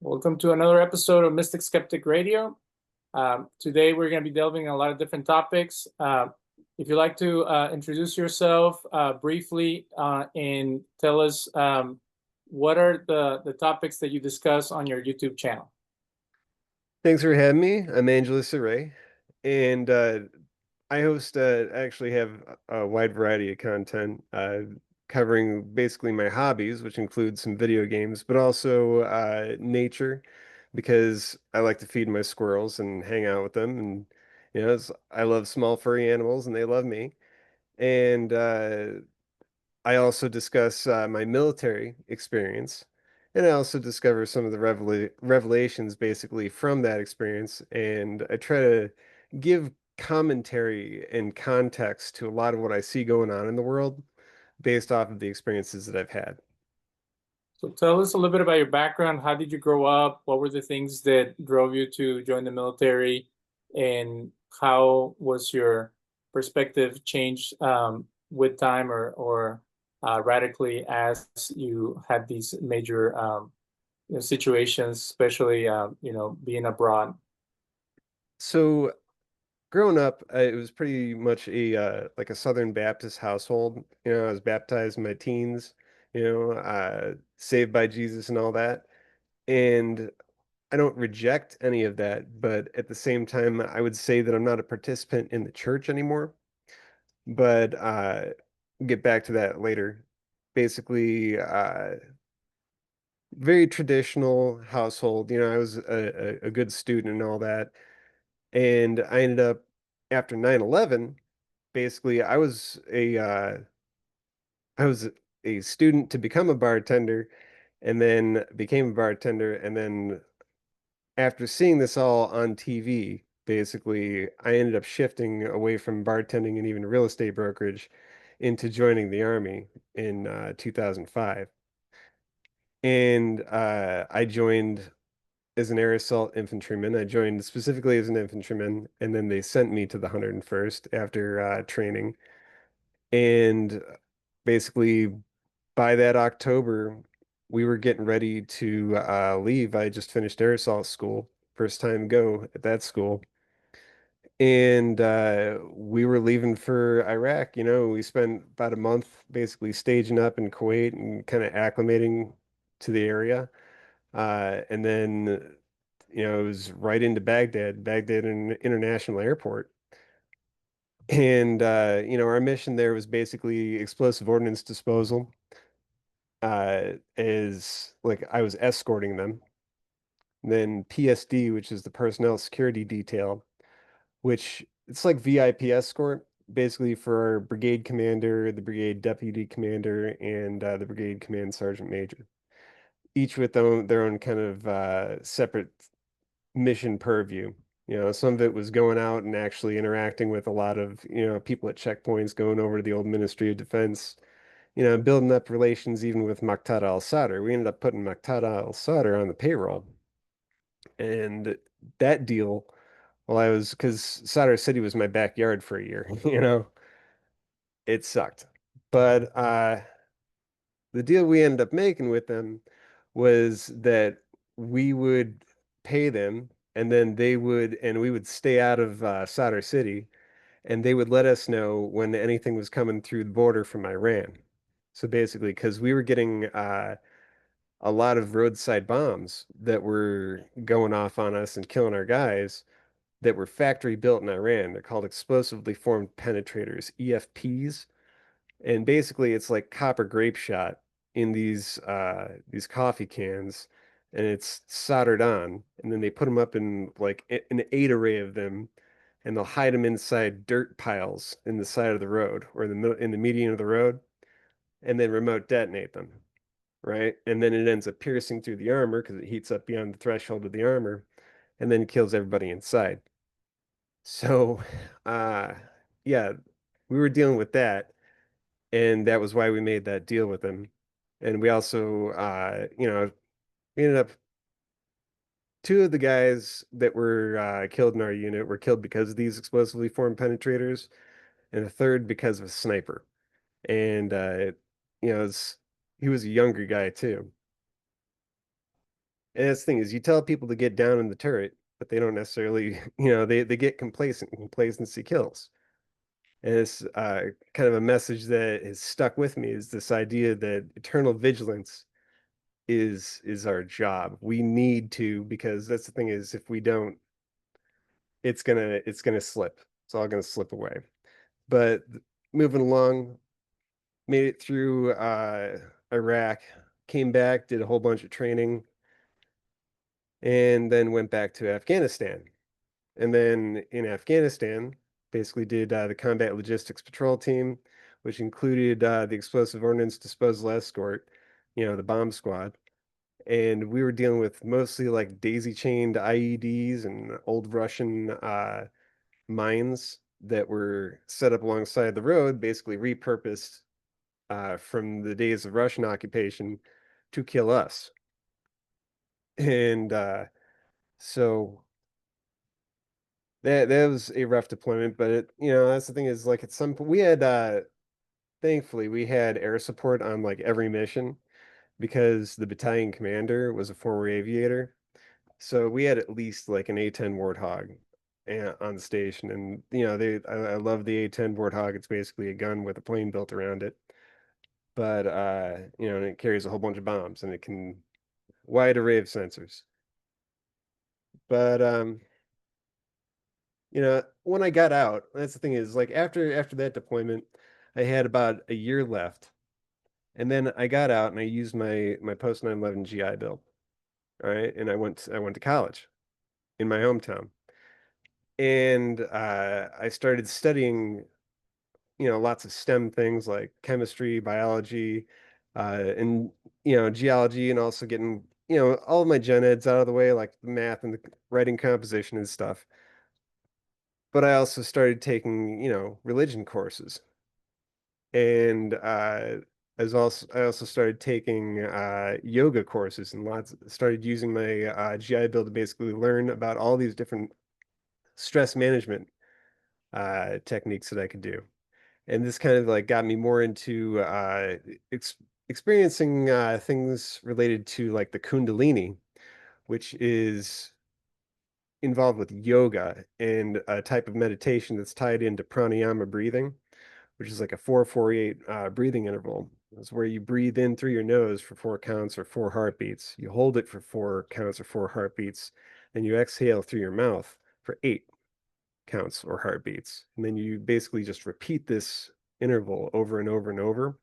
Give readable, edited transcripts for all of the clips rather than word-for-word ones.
Welcome to another episode of Mystic-Skeptic Radio. Today we're going to be delving a lot of different topics. If you'd like to introduce yourself briefly and tell us what are the topics that you discuss on your YouTube channel. Thanks for having me. I'm Angelus Irae, and I actually have a wide variety of content covering basically my hobbies, which include some video games, but also nature, because I like to feed my squirrels and hang out with them. And, I love small furry animals and they love me. And I also discuss my military experience, and I also discover some of the revelations basically from that experience. And I try to give commentary and context to a lot of what I see going on in the world based off of the experiences that I've had. So tell us a little bit about your background. How did you grow up? What were the things that drove you to join the military? And how was your perspective changed with time or radically as you had these major situations, especially being abroad? So growing up, it was pretty much a like a Southern Baptist household. I was baptized in my teens, saved by Jesus and all that. And I don't reject any of that, but at the same time, I would say that I'm not a participant in the church anymore. But get back to that later. Basically, very traditional household. I was a good student and all that. And I ended up after 9/11, basically I was a student to become a bartender and then became a bartender, and then after seeing this all on TV, basically, I ended up shifting away from bartending and even real estate brokerage into joining the Army in 2005. And I joined as an air assault infantryman. I joined specifically as an infantryman, and then they sent me to the 101st after training. And basically, by that October, we were getting ready to leave. I just finished air assault school, first time go at that school. And we were leaving for Iraq. We spent about a month basically staging up in Kuwait and kind of acclimating to the area. And then, it was right into Baghdad International Airport. And, our mission there was basically explosive ordnance disposal. Is like I was escorting them. And then PSD, which is the personnel security detail, which it's like VIP escort, basically for our brigade commander, the brigade deputy commander, and the brigade command sergeant major, each with their own kind of separate mission purview. Some of it was going out and actually interacting with a lot of, people at checkpoints, going over to the old Ministry of Defense, building up relations even with Muqtada al-Sadr. We ended up putting Muqtada al-Sadr on the payroll. And that deal, well, because Sadr City was my backyard for a year, it sucked. But the deal we ended up making with them was that we would pay them, and then we would stay out of Sadr City, and they would let us know when anything was coming through the border from Iran. So basically, because we were getting a lot of roadside bombs that were going off on us and killing our guys that were factory built in Iran. They're called explosively formed penetrators, EFPs. And basically it's like copper grape shot in these coffee cans, and it's soldered on, and then they put them up in like an eight array of them, and they'll hide them inside dirt piles in the side of the road or in the median of the road, and then remote detonate them, right? And then it ends up piercing through the armor because it heats up beyond the threshold of the armor, and then kills everybody inside. So, uh, yeah, we were dealing with that, and that was why we made that deal with them. And we also, we ended up two of the guys that were killed in our unit were killed because of these explosively formed penetrators, and a third because of a sniper. And he was a younger guy too. And that's the thing is you tell people to get down in the turret, but they don't necessarily, they get complacent. Complacency kills. And it's kind of a message that has stuck with me is this idea that eternal vigilance is our job. We need to, because that's the thing is if we don't, it's gonna slip. It's all gonna slip away. But moving along, made it through Iraq, came back, did a whole bunch of training, and then went back to Afghanistan. And then in Afghanistan, basically did the combat logistics patrol team, which included the explosive ordnance disposal escort, the bomb squad. And we were dealing with mostly like daisy chained IEDs and old Russian mines that were set up alongside the road, basically repurposed from the days of Russian occupation to kill us. And so that was a rough deployment, but that's the thing is like at some point we had thankfully we had air support on like every mission because the battalion commander was a former aviator. So we had at least like an A-10 Warthog on the station, and I love the A-10 Warthog. It's basically a gun with a plane built around it, but and it carries a whole bunch of bombs, and it can wide array of sensors. But when I got out, that's the thing is like after that deployment, I had about a year left, and then I got out and I used my post 9/11 GI Bill, all right, and I went to college in my hometown. And I started studying, lots of STEM things like chemistry, biology, and geology, and also getting all of my gen eds out of the way, like the math and the writing composition and stuff. But I also started taking religion courses, and I also started taking yoga courses and lots started using my GI Bill to basically learn about all these different stress management techniques that I could do. And this kind of like got me more into experiencing things related to like the Kundalini, which is involved with yoga and a type of meditation that's tied into pranayama breathing, which is like a 4-4-8 breathing interval. It's where you breathe in through your nose for 4 counts or 4 heartbeats. You hold it for 4 counts or 4 heartbeats, and you exhale through your mouth for 8 counts or heartbeats. And then you basically just repeat this interval over and over and over.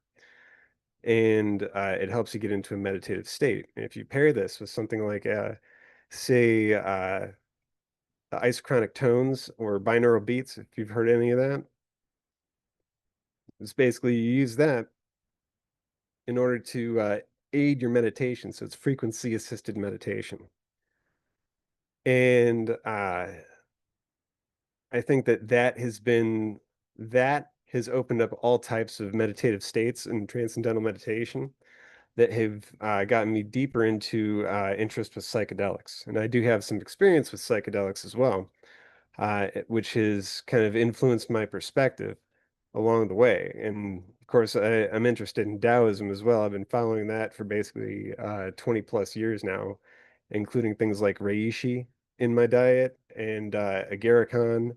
And it helps you get into a meditative state. And if you pair this with something like, say, the isochronic tones or binaural beats, if you've heard any of that, it's basically you use that in order to aid your meditation. So it's frequency assisted meditation. And I think that has opened up all types of meditative states and transcendental meditation that have gotten me deeper into interest with psychedelics. And I do have some experience with psychedelics as well, which has kind of influenced my perspective along the way. And of course, I'm interested in Taoism as well. I've been following that for basically 20 plus years now, including things like reishi in my diet and agarikon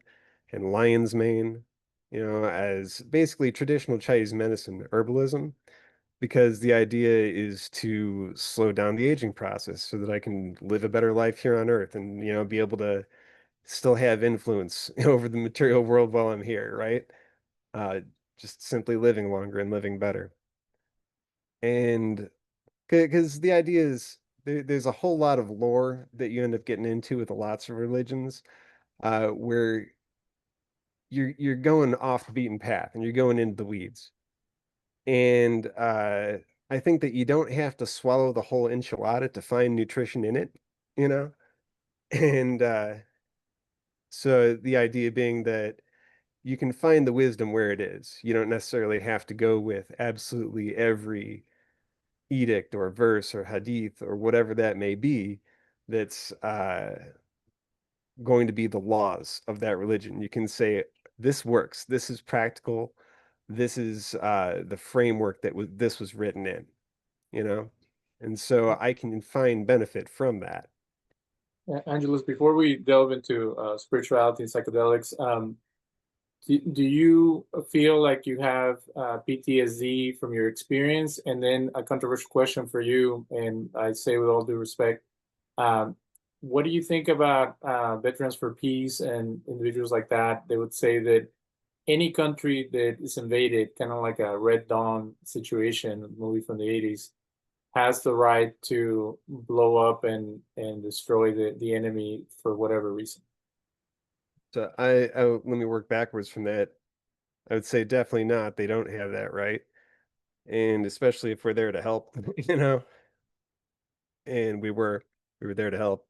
and lion's mane, as basically traditional Chinese medicine herbalism, because the idea is to slow down the aging process so that I can live a better life here on Earth and, be able to still have influence over the material world while I'm here, right? Uh, just simply living longer and living better. And because the idea is there's a whole lot of lore that you end up getting into with lots of religions, where you're going off the beaten path and you're going into the weeds. And I think that you don't have to swallow the whole enchilada to find nutrition in it, you know? And so the idea being that you can find the wisdom where it is. You don't necessarily have to go with absolutely every edict or verse or hadith or whatever that may be that's going to be the laws of that religion. You can say, this works, this is practical, this is the framework that this was written in, you know? And so I can find benefit from that. Angelus, before we delve into spirituality and psychedelics, do you feel like you have PTSD from your experience? And then a controversial question for you, and I say with all due respect, um, what do you think about Veterans for Peace and individuals like that? They would say that any country that is invaded, kind of like a Red Dawn situation, a movie from the 80s, has the right to blow up and destroy the enemy for whatever reason. So let me work backwards from that. I would say definitely not. They don't have that right. And especially if we're there to help, you know, and we were there to help.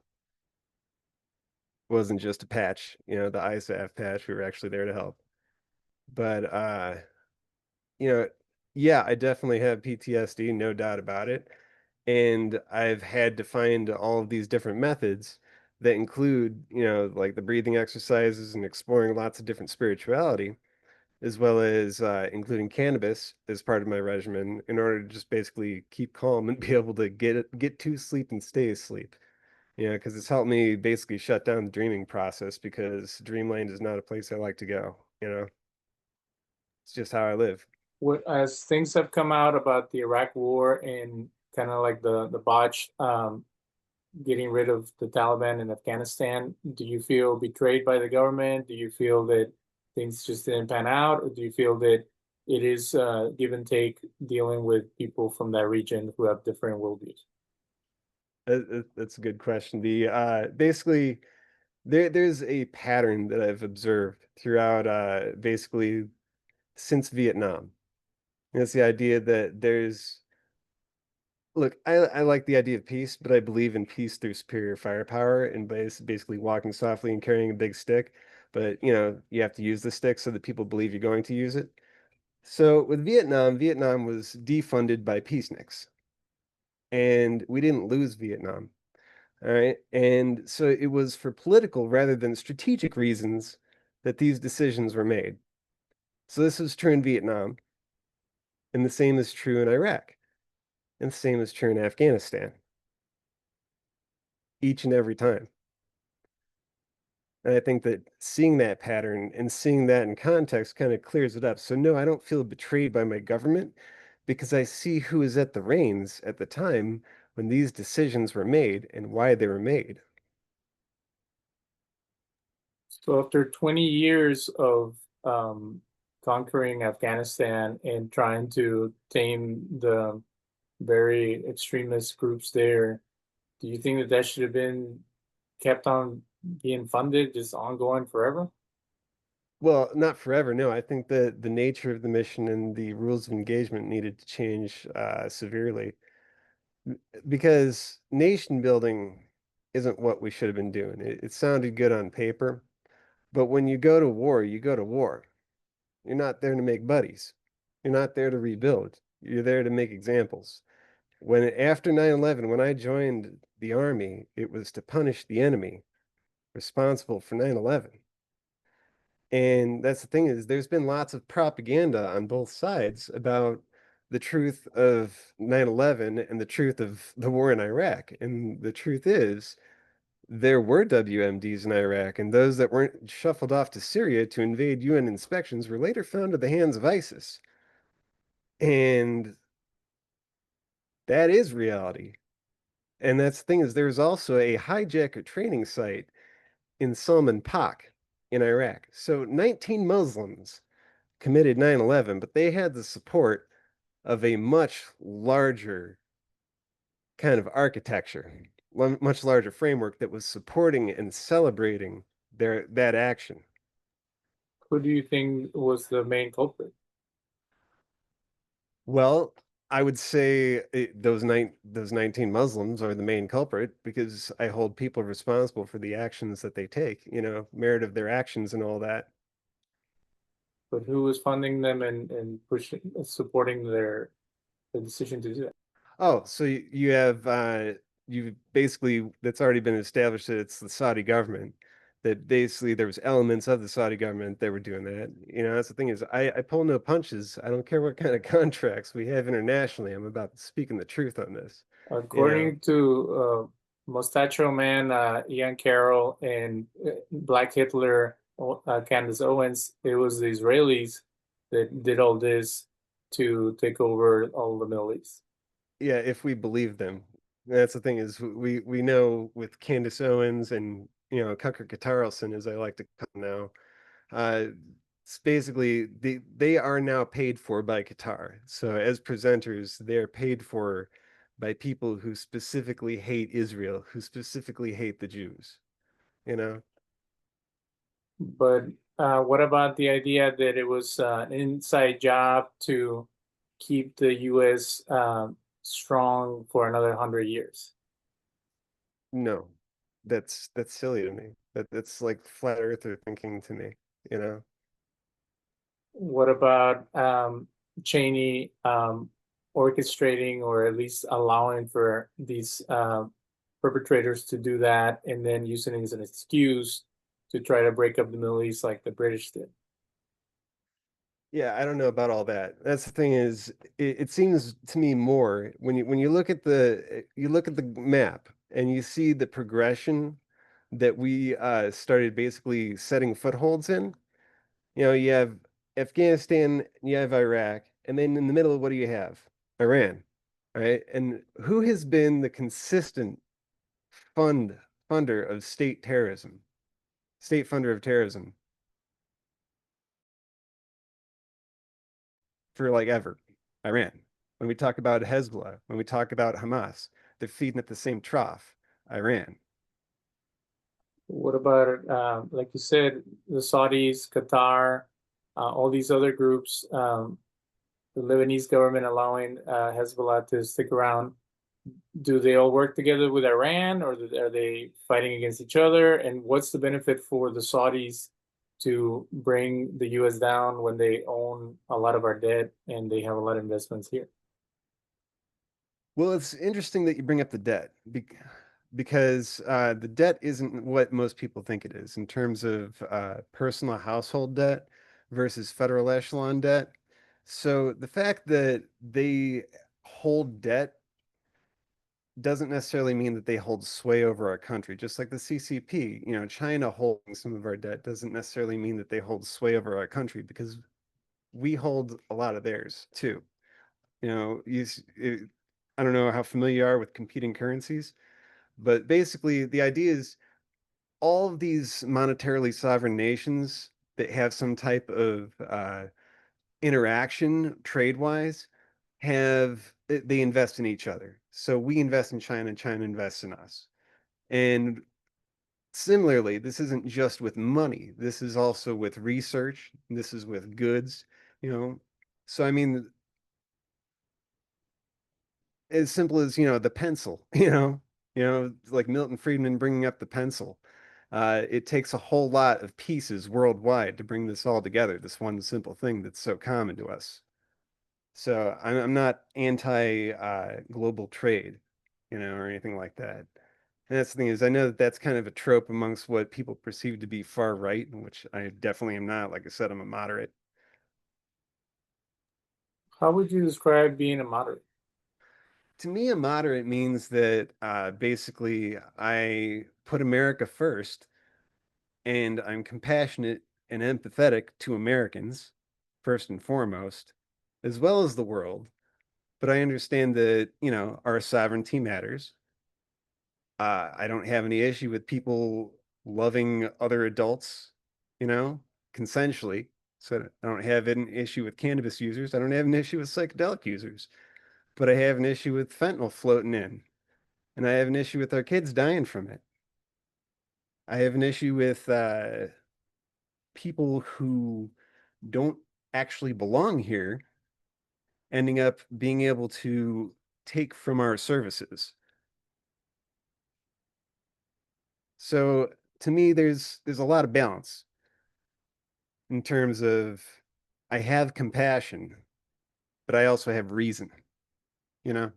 It wasn't just a patch, the ISAF patch. We were actually there to help. But you know, yeah, I definitely have PTSD, no doubt about it. And I've had to find all of these different methods that include, like the breathing exercises and exploring lots of different spirituality, as well as including cannabis as part of my regimen in order to just basically keep calm and be able to get to sleep and stay asleep. Because it's helped me basically shut down the dreaming process because dreamland is not a place I like to go. It's just how I live. What, as things have come out about the Iraq War and kind of like the botched getting rid of the Taliban in Afghanistan, do you feel betrayed by the government? Do you feel that things just didn't pan out, or do you feel that it is give and take dealing with people from that region who have different worldviews? That's a good question. Basically there's a pattern that I've observed throughout basically since Vietnam. And it's the idea that there's look, I like the idea of peace, but I believe in peace through superior firepower and basically walking softly and carrying a big stick. But you have to use the stick so that people believe you're going to use it. So with Vietnam, Vietnam was defunded by peaceniks, and we didn't lose Vietnam. All right. And so it was for political rather than strategic reasons that these decisions were made. So this was true in Vietnam, and the same is true in Iraq, and the same is true in Afghanistan, each and every time. And I think that seeing that pattern and seeing that in context kind of clears it up. So no, I don't feel betrayed by my government because I see who is at the reins at the time when these decisions were made and why they were made. So after 20 years of conquering Afghanistan and trying to tame the very extremist groups there, do you think that that should have been kept on being funded, just ongoing forever? Well, not forever. No, I think that the nature of the mission and the rules of engagement needed to change severely because nation building isn't what we should have been doing. It sounded good on paper, but when you go to war, you go to war. You're not there to make buddies. You're not there to rebuild. You're there to make examples. After 9/11, when I joined the army, it was to punish the enemy responsible for 9/11. And that's the thing is there's been lots of propaganda on both sides about the truth of 9/11 and the truth of the war in Iraq. And the truth is there were WMDs in Iraq, and those that weren't shuffled off to Syria to invade UN inspections were later found in the hands of ISIS. And that is reality. And that's the thing is there's also a hijacker training site in Salman Pak in Iraq. So 19 Muslims committed 9/11, but they had the support of a much larger kind of architecture, much larger framework that was supporting and celebrating that action. Who do you think was the main culprit? Well, I would say those 19 Muslims are the main culprit because I hold people responsible for the actions that they take, merit of their actions and all that. But who was funding them and pushing, supporting their decision to do that? Oh, so you have you basically that's already been established that it's the Saudi government. That basically there was elements of the Saudi government that were doing that. That's the thing is I pull no punches. I don't care what kind of contracts we have internationally. I'm about speaking the truth on this. you know. According to Mustacho Man, Ian Carroll, and Black Hitler, Candace Owens, it was the Israelis that did all this to take over all the Middle East. Yeah, if we believe them. That's the thing is we know with Candace Owens and Tucker Carlson, as I like to call him now, uh, it's basically they are now paid for by Qatar. So as presenters, they're paid for by people who specifically hate Israel, who specifically hate the Jews, you know? But what about the idea that it was an inside job to keep the U.S. Strong for another 100 years? No. That's silly to me. That's like flat earther thinking to me, you know? What about Cheney orchestrating or at least allowing for these perpetrators to do that and then using it as an excuse to try to break up the Middle East like the British did? Yeah, I don't know about all that. That's the thing is, it seems to me more when you look at the map and you see the progression that we started basically setting footholds in. You have Afghanistan, you have Iraq, and then in the middle, what do you have? Iran, right? And who has been the consistent fund funder of state terrorism, state funder of terrorism for like ever? Iran. When we talk about Hezbollah, when we talk about Hamas, they're feeding at the same trough. Iran. What about, like you said, the Saudis, Qatar, all these other groups, the Lebanese government allowing Hezbollah to stick around? Do they all work together with Iran, or are they fighting against each other? And what's the benefit for the Saudis to bring the US down when they own a lot of our debt and they have a lot of investments here? Well, it's interesting that you bring up the debt because the debt isn't what most people think it is in terms of personal household debt versus federal echelon debt. So the fact that they hold debt doesn't necessarily mean that they hold sway over our country. Just like the CCP, China holding some of our debt doesn't necessarily mean that they hold sway over our country because we hold a lot of theirs too. You know, you, it, I don't know how familiar you are with competing currencies, but basically the idea is all of these monetarily sovereign nations that have some type of interaction trade-wise they invest in each other. So we invest in China and China invests in us. And similarly, this isn't just with money. This is also with research. This is with goods, you know. So I mean, as simple as, the pencil, like Milton Friedman bringing up the pencil. It takes a whole lot of pieces worldwide to bring this all together, this one simple thing that's so common to us. So I'm not anti global trade, or anything like that. And that's the thing is, I know that that's kind of a trope amongst what people perceive to be far right, which I definitely am not. Like I said, I'm a moderate. How would you describe being a moderate? To me, a moderate means that basically I put America first and I'm compassionate and empathetic to Americans, first and foremost, as well as the world. But I understand that, our sovereignty matters. I don't have any issue with people loving other adults, you know, consensually. So I don't have an issue with cannabis users. I don't have an issue with psychedelic users. But I have an issue with fentanyl floating in. And I have an issue with our kids dying from it. I have an issue with people who don't actually belong here ending up being able to take from our services. So to me, there's a lot of balance in terms of I have compassion, but I also have reason, you know?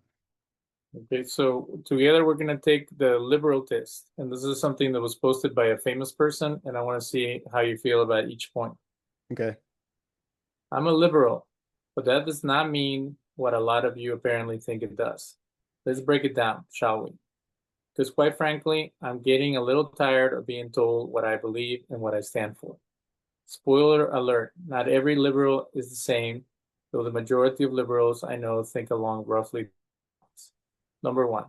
Okay, so together we're going to take the liberal test. And this is something that was posted by a famous person. And I want to see how you feel about each point. Okay. I'm a liberal, but that does not mean what a lot of you apparently think it does. Let's break it down, shall we? Because quite frankly, I'm getting a little tired of being told what I believe and what I stand for. Spoiler alert, not every liberal is the same, though the majority of liberals I know think along roughly. Number one,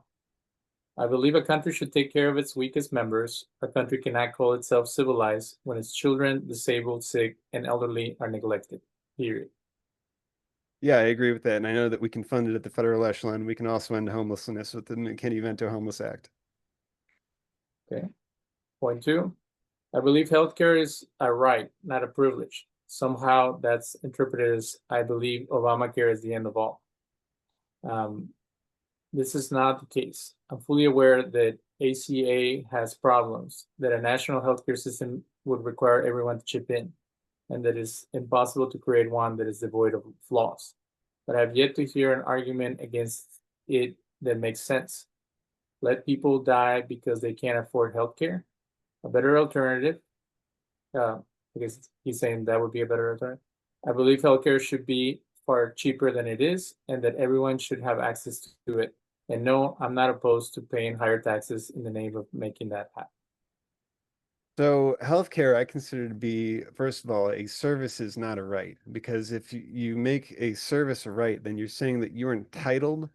I believe a country should take care of its weakest members. A country cannot call itself civilized when its children, disabled, sick, and elderly are neglected. Period. Yeah, I agree with that. And I know that we can fund it at the federal echelon. We can also end homelessness with the McKinney-Vento Homeless Act. Okay. Point two, I believe healthcare is a right, not a privilege. Somehow that's interpreted as I believe Obamacare is the end of all. Um, this is not the case. I'm fully aware that ACA has problems, that a national healthcare system would require everyone to chip in, and that it's impossible to create one that is devoid of flaws. But I've yet to hear an argument against it that makes sense. Let people die because they can't afford healthcare. A better alternative, I guess he's saying that would be a better alternative. I believe healthcare should be far cheaper than it is, and that everyone should have access to it. And no, I'm not opposed to paying higher taxes in the name of making that happen. So healthcare, I consider to be, first of all, a service is not a right. Because if you make a service a right, then you're saying that you're entitled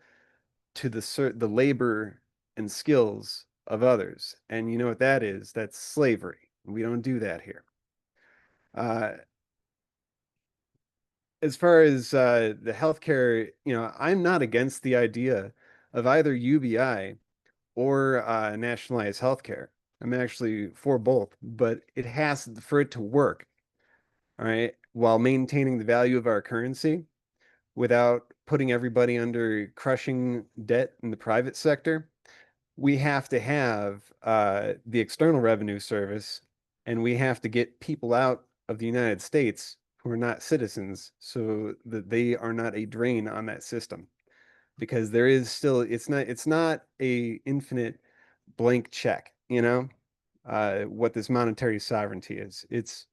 to the labor and skills of others. And you know what that is? That's slavery. We don't do that here. Uh, as far as the healthcare, I'm not against the idea of either UBI or nationalized healthcare. I'm actually for both, but it has for it to work, all right, while maintaining the value of our currency without putting everybody under crushing debt in the private sector. We have to have the External Revenue Service, and we have to get people out of the United States who are not citizens so that they are not a drain on that system. Because there is still, it's not a infinite blank check, what this monetary sovereignty is. It's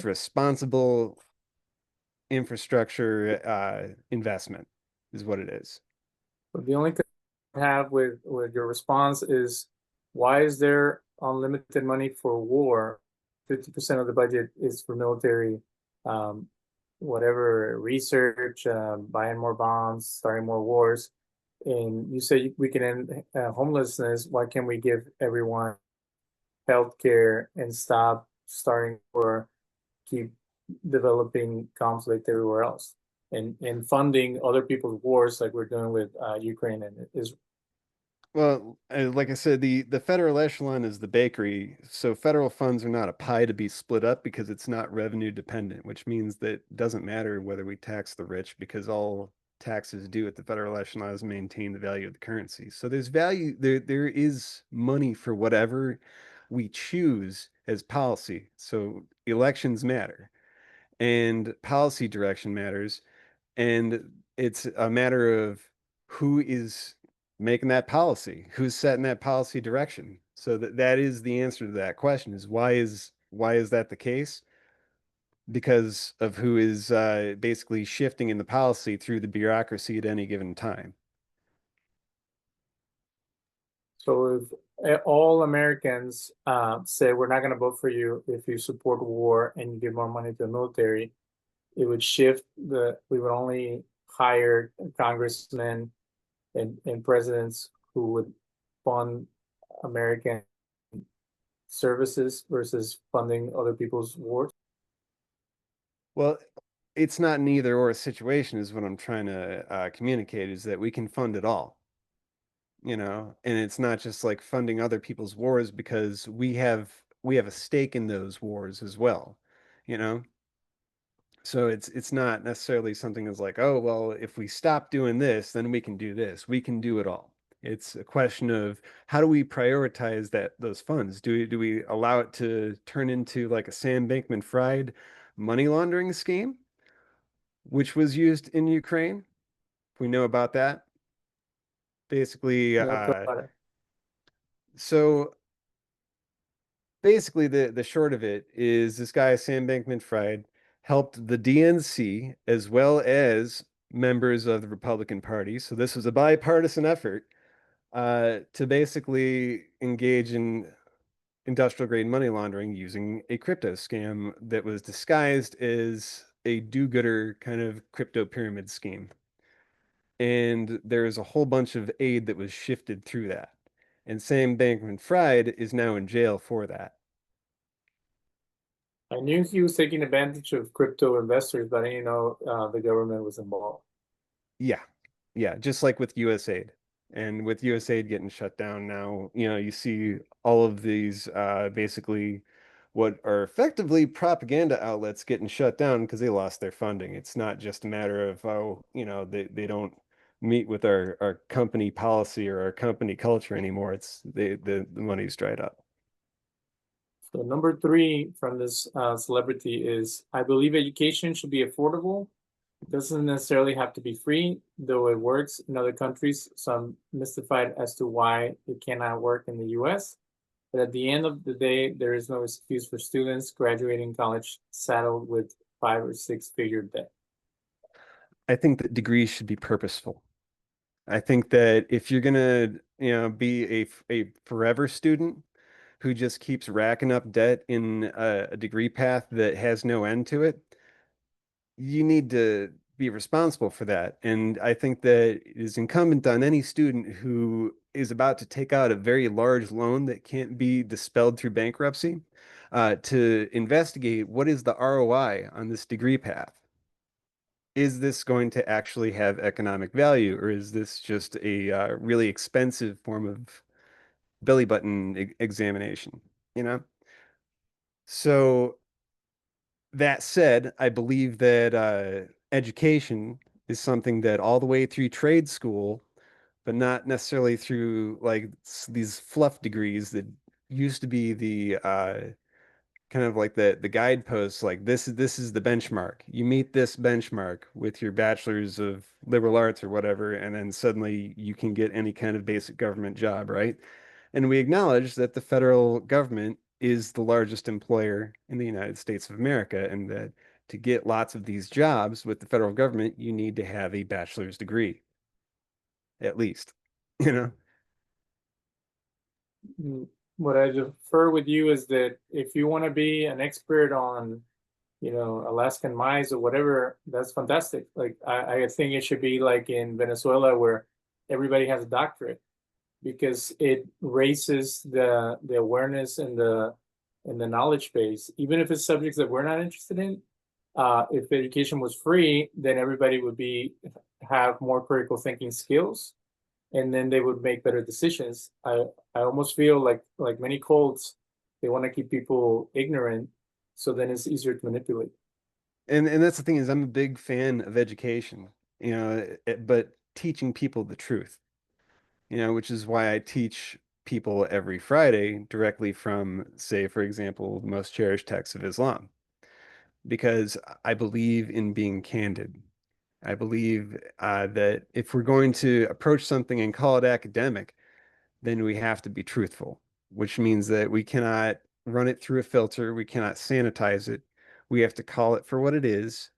responsible infrastructure investment is what it is. But the only thing I have with your response is why is there unlimited money for war? 50% of the budget is for military, um, whatever research, buying more bombs, starting more wars. And you say we can end homelessness. Why can't we give everyone health care and stop starting or keep developing conflict everywhere else and funding other people's wars like we're doing with Ukraine and Israel? Well, like I said, the federal echelon is the bakery, so federal funds are not a pie to be split up because it's not revenue dependent, which means that it doesn't matter whether we tax the rich because all taxes due at the federal echelon is maintain the value of the currency. So there's value there is money for whatever we choose as policy. So elections matter and policy direction matters. And it's a matter of who is making that policy, who's setting that policy direction. So that is the answer to that question is why is that the case? Because of who is basically shifting in the policy through the bureaucracy at any given time. So if all Americans say we're not going to vote for you if you support war and you give more money to the military, it would shift we would only hire congressmen and presidents who would fund American services versus funding other people's wars. Well, it's not an either or situation is what I'm trying to communicate is that we can fund it all. And it's not just like funding other people's wars because we have a stake in those wars as well, you know. So it's not necessarily something that's like, oh, well, if we stop doing this, then we can do this. We can do it all. It's a question of how do we prioritize those funds? Do we allow it to turn into like a Sam Bankman-Fried money laundering scheme, which was used in Ukraine? We know about that. Basically, Yeah, got it. so basically the short of it is this guy Sam Bankman-Fried helped the DNC as well as members of the Republican Party. So this was a bipartisan effort to basically engage in industrial grade money laundering using a crypto scam that was disguised as a do-gooder kind of crypto pyramid scheme. And there's a whole bunch of aid that was shifted through that. And Sam Bankman-Fried is now in jail for that. I knew he was taking advantage of crypto investors, but I didn't know the government was involved. Yeah. Yeah, just like with USAID. And with USAID getting shut down now, you see all of these basically what are effectively propaganda outlets getting shut down because they lost their funding. It's not just a matter of, oh, they don't meet with our company policy or our company culture anymore. It's the money's dried up. So number three from this celebrity is, I believe education should be affordable. It doesn't necessarily have to be free, though it works in other countries. So I'm mystified as to why it cannot work in the US. But at the end of the day, there is no excuse for students graduating college saddled with 5 or 6 figure debt. I think that degrees should be purposeful. I think that if you're gonna, be a forever student who just keeps racking up debt in a degree path that has no end to it, you need to be responsible for that. And I think that it is incumbent on any student who is about to take out a very large loan that can't be dispelled through bankruptcy, to investigate what is the ROI on this degree path. Is this going to actually have economic value, or is this just a really expensive form of belly button examination? You know? So that said, I believe that education is something that all the way through trade school, but not necessarily through like these fluff degrees that used to be the kind of like the guideposts, like this is the benchmark. You meet this benchmark with your bachelor's of liberal arts or whatever, and then suddenly you can get any kind of basic government job, right? And we acknowledge that the federal government is the largest employer in the United States of America, and that to get lots of these jobs with the federal government, you need to have a bachelor's degree, at least, you know? Mm, What I defer with you is that if you want to be an expert on, Alaskan mines or whatever, that's fantastic. Like I think it should be like in Venezuela where everybody has a doctorate because it raises the awareness and the knowledge base, even if it's subjects that we're not interested in. If education was free, then everybody would have more critical thinking skills, and then they would make better decisions. I almost feel like many cults, they want to keep people ignorant, so then it's easier to manipulate. And that's the thing is I'm a big fan of education, but teaching people the truth, which is why I teach people every Friday directly from, say, for example, the most cherished texts of Islam, because I believe in being candid. I believe that if we're going to approach something and call it academic, then we have to be truthful, which means that we cannot run it through a filter. We cannot sanitize it. We have to call it for what it is.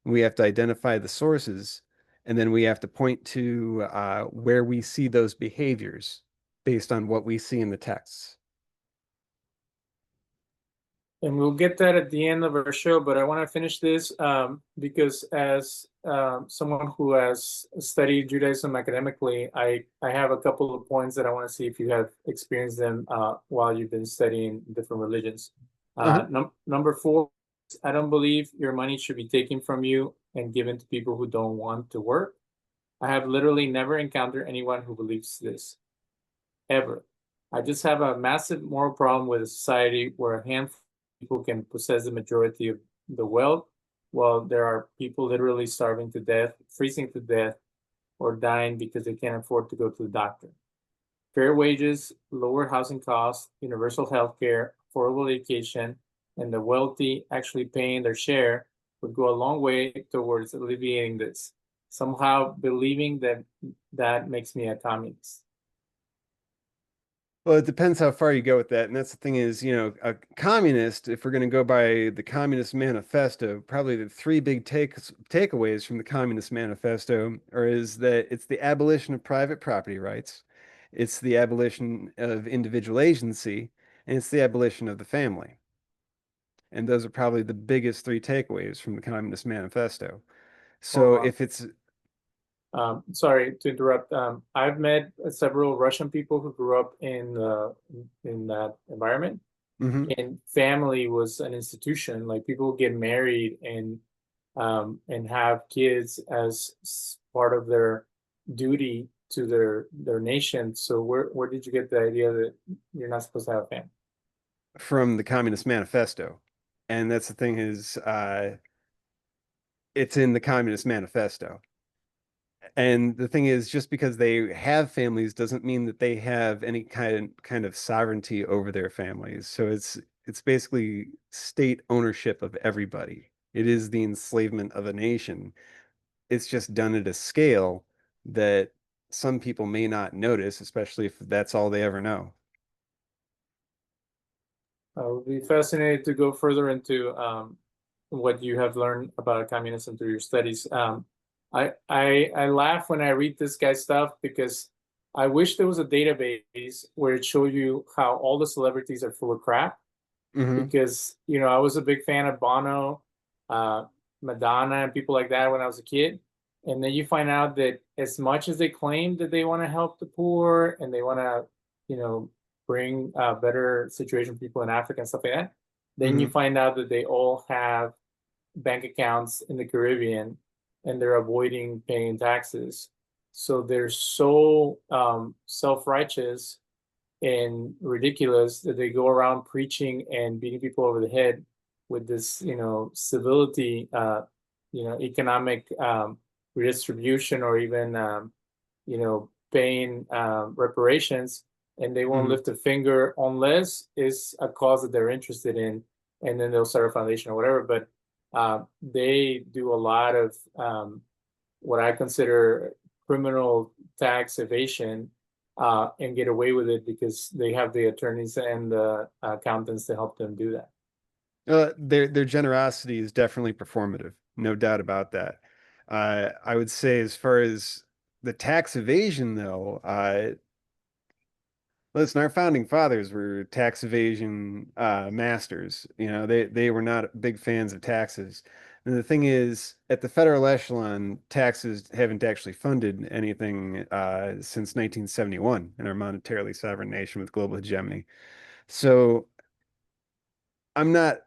We have to identify the sources, and then we have to point to where we see those behaviors based on what we see in the texts. And we'll get that at the end of our show, but I want to finish this because as someone who has studied Judaism academically, I have a couple of points that I want to see if you have experienced them while you've been studying different religions. Uh-huh. Number four, I don't believe your money should be taken from you and given to people who don't want to work. I have literally never encountered anyone who believes this, ever. I just have a massive moral problem with a society where a handful of people can possess the majority of the wealth, while there are people literally starving to death, freezing to death, or dying because they can't afford to go to the doctor. Fair wages, lower housing costs, universal health care, affordable education, and the wealthy actually paying their share would go a long way towards alleviating this. Somehow believing that makes me a communist. Well, it depends how far you go with that. And that's the thing is, a communist, if we're going to go by the Communist Manifesto, probably the three big takeaways from the Communist Manifesto is that it's the abolition of private property rights, it's the abolition of individual agency, and it's the abolition of the family. And those are probably the biggest three takeaways from the Communist Manifesto. So Or if it's, sorry to interrupt. I've met several Russian people who grew up in that environment, mhm. and family was an institution. Like people get married and have kids as part of their duty to their nation. So where did you get the idea that you're not supposed to have a family? From the Communist Manifesto. And that's the thing is, it's in the Communist Manifesto. And the thing is, just because they have families doesn't mean that they have any kind of sovereignty over their families. So it's basically state ownership of everybody. It is the enslavement of a nation. It's just done at a scale that some people may not notice, especially if that's all they ever know. I would be fascinated to go further into what you have learned about communism through your studies. I laugh when I read this guy's stuff because I wish there was a database where it showed you how all the celebrities are full of crap. Hmm. Because I was a big fan of Bono, uh, Madonna, and people like that when I was a kid. And then you find out that as much as they claim that they want to help the poor and they want to, bring a better situation for people in Africa and stuff like that, then you Hmm. find out that they all have bank accounts in the Caribbean and they're avoiding paying taxes. So they're so self-righteous and ridiculous that they go around preaching and beating people over the head with this, civility, economic redistribution or even, paying reparations, and they won't Hmm. lift a finger unless it's a cause that they're interested in, and then they'll start a foundation or whatever. But they do a lot of what I consider criminal tax evasion and get away with it because they have the attorneys and the accountants to help them do that. Their generosity is definitely performative, no doubt about that. I would say as far as the tax evasion, though, listen, our founding fathers were tax evasion masters. They were not big fans of taxes. And the thing is, at the federal echelon, taxes haven't actually funded anything since 1971 in our monetarily sovereign nation with global hegemony. So I'm not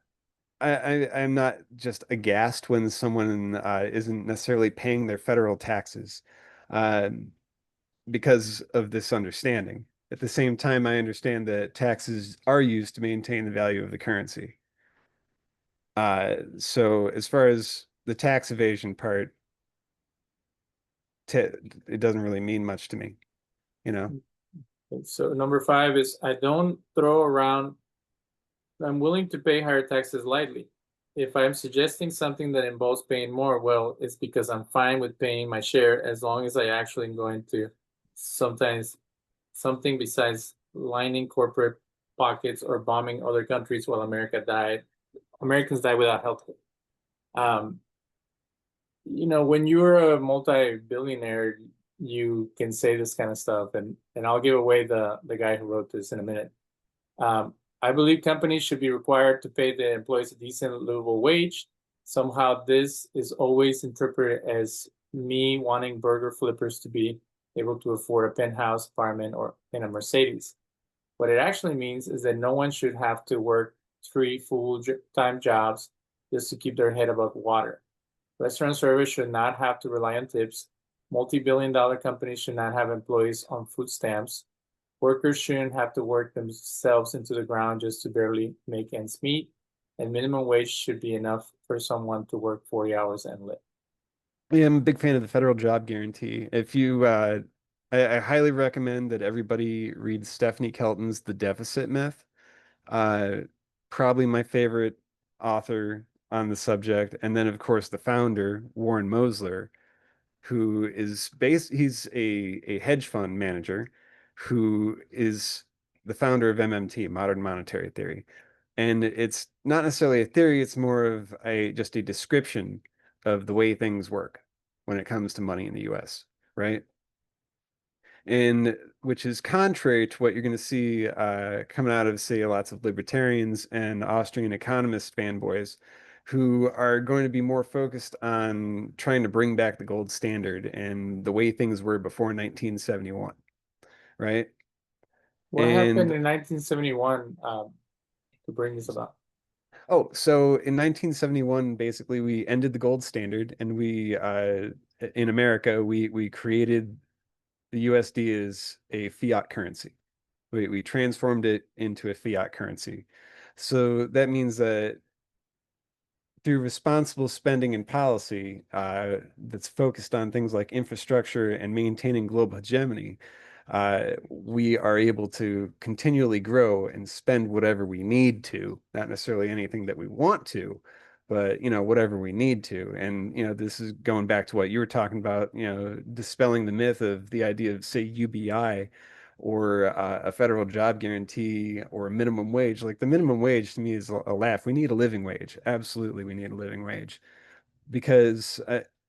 I'm not just aghast when someone isn't necessarily paying their federal taxes um, because of this understanding. At the same time, I understand that taxes are used to maintain the value of the currency. So as far as the tax evasion part, t it doesn't really mean much to me, you know? So number five is I don't throw around. I'm willing to pay higher taxes lightly. If I'm suggesting something that involves paying more, well, it's because I'm fine with paying my share as long as I actually am going to sometimes something besides lining corporate pockets or bombing other countries while Americans die without health care. When you're a multi-billionaire, you can say this kind of stuff, and I'll give away the guy who wrote this in a minute. Um, I believe companies should be required to pay their employees a decent livable wage. Somehow, this is always interpreted as me wanting burger flippers to be able to afford a penthouse apartment or in a Mercedes. What it actually means is that no one should have to work three full-time jobs just to keep their head above water. Restaurant service should not have to rely on tips. Multi-billion-dollar companies should not have employees on food stamps. Workers shouldn't have to work themselves into the ground just to barely make ends meet. And minimum wage should be enough for someone to work 40 hours and live. Yeah, I'm a big fan of the federal job guarantee. If you, I highly recommend that everybody read Stephanie Kelton's The Deficit Myth. Uh, Probably my favorite author on the subject. And then, of course, the founder, Warren Mosler, he's a hedge fund manager who is the founder of MMT, modern monetary theory. And it's not necessarily a theory, it's more of a just a description of the way things work when it comes to money in the US, right? And which is contrary to what you're going to see coming out of, say, lots of libertarians and Austrian economist fanboys who are going to be more focused on trying to bring back the gold standard and the way things were before 1971, right? What happened And in 1971 to bring this about? oh, so in 1971, basically, we ended the gold standard, and we in America, we created the USD as a fiat currency. We transformed it into a fiat currency. So that means that through responsible spending and policy that's focused on things like infrastructure and maintaining global hegemony, we are able to continually grow and spend whatever we need to, not necessarily anything that we want to, but whatever we need to. And this is going back to what you were talking about, dispelling the myth of the idea of, say, UBI or a federal job guarantee or a minimum wage. Like the minimum wage to me is a laugh. We need a living wage. Absolutely, we need a living wage because,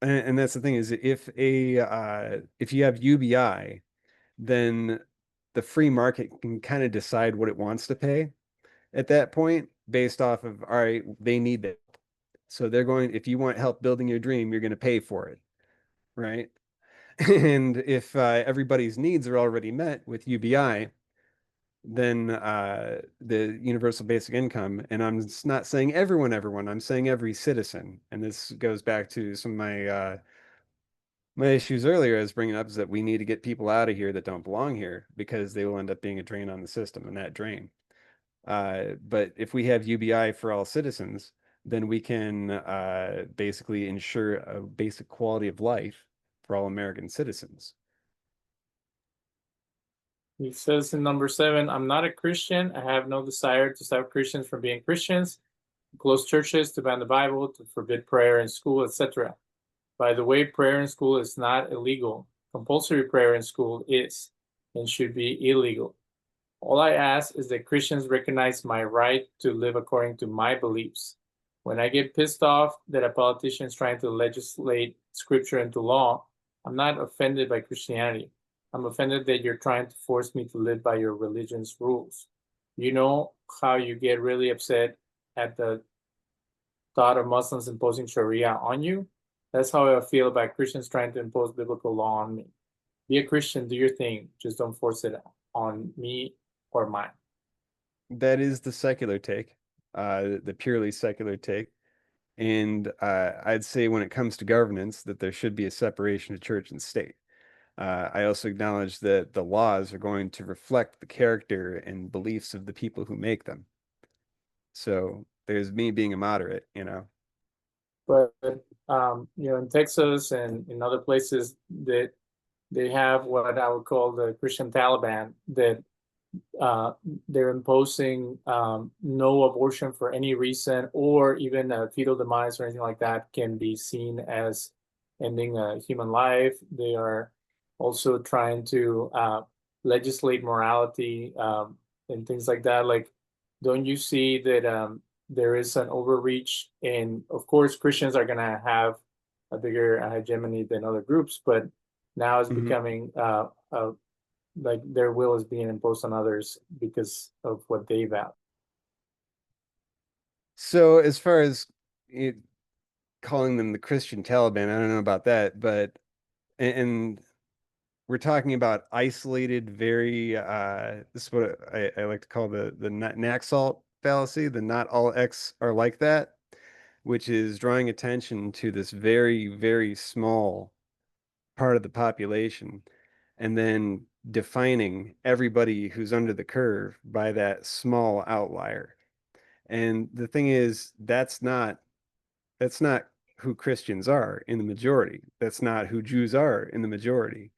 and that's the thing is if you have UBI, then the free market can kind of decide what it wants to pay at that point based off of, all right, they need that. So they're going, if you want help building your dream, you're going to pay for it, right? And if everybody's needs are already met with UBI, then the universal basic income, and I'm not saying everyone, I'm saying every citizen. And this goes back to some of my issues earlier I was bringing up is that we need to get people out of here that don't belong here because they will end up being a drain on the system and that drain. But if we have UBI for all citizens, then we can basically ensure a basic quality of life for all American citizens. He says in number 7, I'm not a Christian. I have no desire to stop Christians from being Christians, to close churches, to ban the Bible, to forbid prayer in school, etc. By the way, prayer in school is not illegal. Compulsory prayer in school is and should be illegal. All I ask is that Christians recognize my right to live according to my beliefs. When I get pissed off that a politician is trying to legislate scripture into law, I'm not offended by Christianity. I'm offended that you're trying to force me to live by your religion's rules. You know how you get really upset at the thought of Muslims imposing Sharia on you? That's how I feel about Christians trying to impose biblical law on me. Be a Christian, do your thing, just don't force it on me or mine. That is the secular take, the purely secular take. And I'd say when it comes to governance, that there should be a separation of church and state. I also acknowledge that the laws are going to reflect the character and beliefs of the people who make them. So there's me being a moderate. But in Texas and in other places that they have what I would call the Christian Taliban, that uh, they're imposing no abortion for any reason, or even a fetal demise or anything like that can be seen as ending a human life. They are also trying to legislate morality and things like that. Like, don't you see that there is an overreach? And of course, Christians are going to have a bigger hegemony than other groups, but now it's Mhm. becoming like their will is being imposed on others because of what they vow. So as far as it, calling them the Christian Taliban, I don't know about that, but and we're talking about isolated, very this is what I like to call the Naxalt fallacy, the not all X are like that, which is drawing attention to this very, very small part of the population and then defining everybody who's under the curve by that small outlier. And the thing is, that's not who Christians are in the majority. That's not who Jews are in the majority.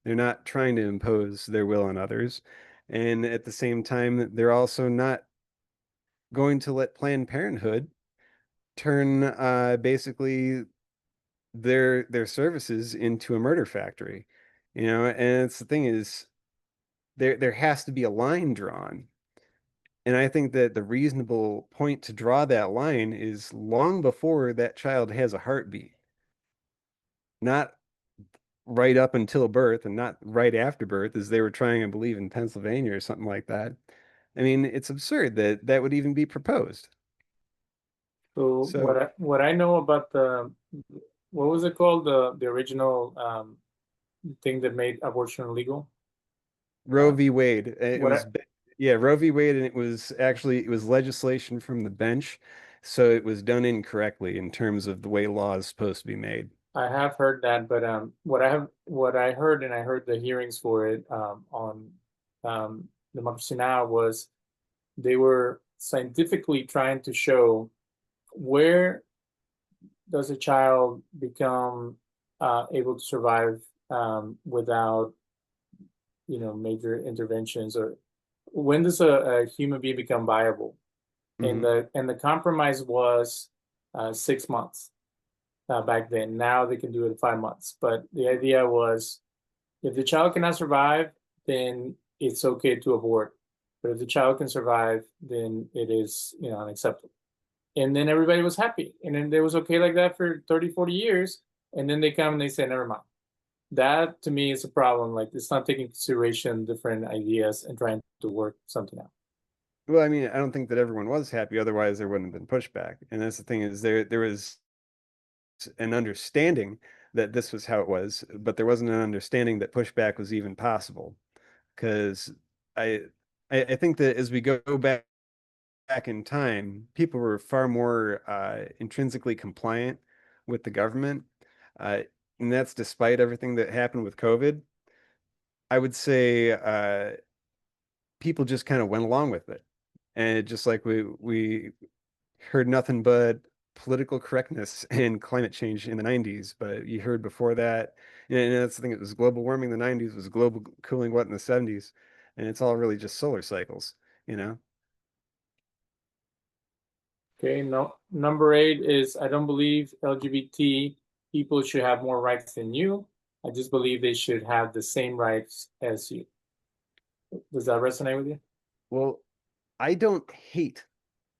They're not trying to impose their will on others. And at the same time, they're also not going to let Planned Parenthood turn basically their services into a murder factory. And it's the thing is there has to be a line drawn. And I think that the reasonable point to draw that line is long before that child has a heartbeat, not right up until birth and not right after birth, as they were trying to believe in Pennsylvania or something like that. I mean, it's absurd that that would even be proposed. So So what I know about the, what was it called, the original thing that made abortion illegal? Roe Uh, v. Wade, it what I, was, yeah, Roe v. Wade, and it was legislation from the bench, so it was done incorrectly in terms of the way law is supposed to be made. I have heard that, but what I heard, and I heard the hearings for it on Democracy Now! Was they were scientifically trying to show where does a child become able to survive without, major interventions, or when does a human being become viable? And Hmm. the compromise was 6 months back then. Now they can do it in 5 months. But the idea was, if the child cannot survive, then it's okay to abort. But if the child can survive, then it is, unacceptable. And then everybody was happy. And then it was okay like that for 30, 40 years. And then they come and they say, never mind. That to me is a problem. Like, it's not taking consideration different ideas and trying to work something out. Well, I mean, I don't think that everyone was happy, otherwise there wouldn't have been pushback. And that's the thing is there was an understanding that this was how it was, but there wasn't an understanding that pushback was even possible. Because I I think that as we go back in time, people were far more intrinsically compliant with the government. Uh, and that's despite everything that happened with COVID. I would say people just kind of went along with it. And just like we heard nothing but political correctness and climate change in the 90s, but you heard before that, and that's the thing, it was global warming in the 90s, was global cooling what in the 70s, and it's all really just solar cycles, you know? Okay, no, number 8 is, I don't believe LGBT people should have more rights than you. I just believe they should have the same rights as you. Does that resonate with you? Well, I don't hate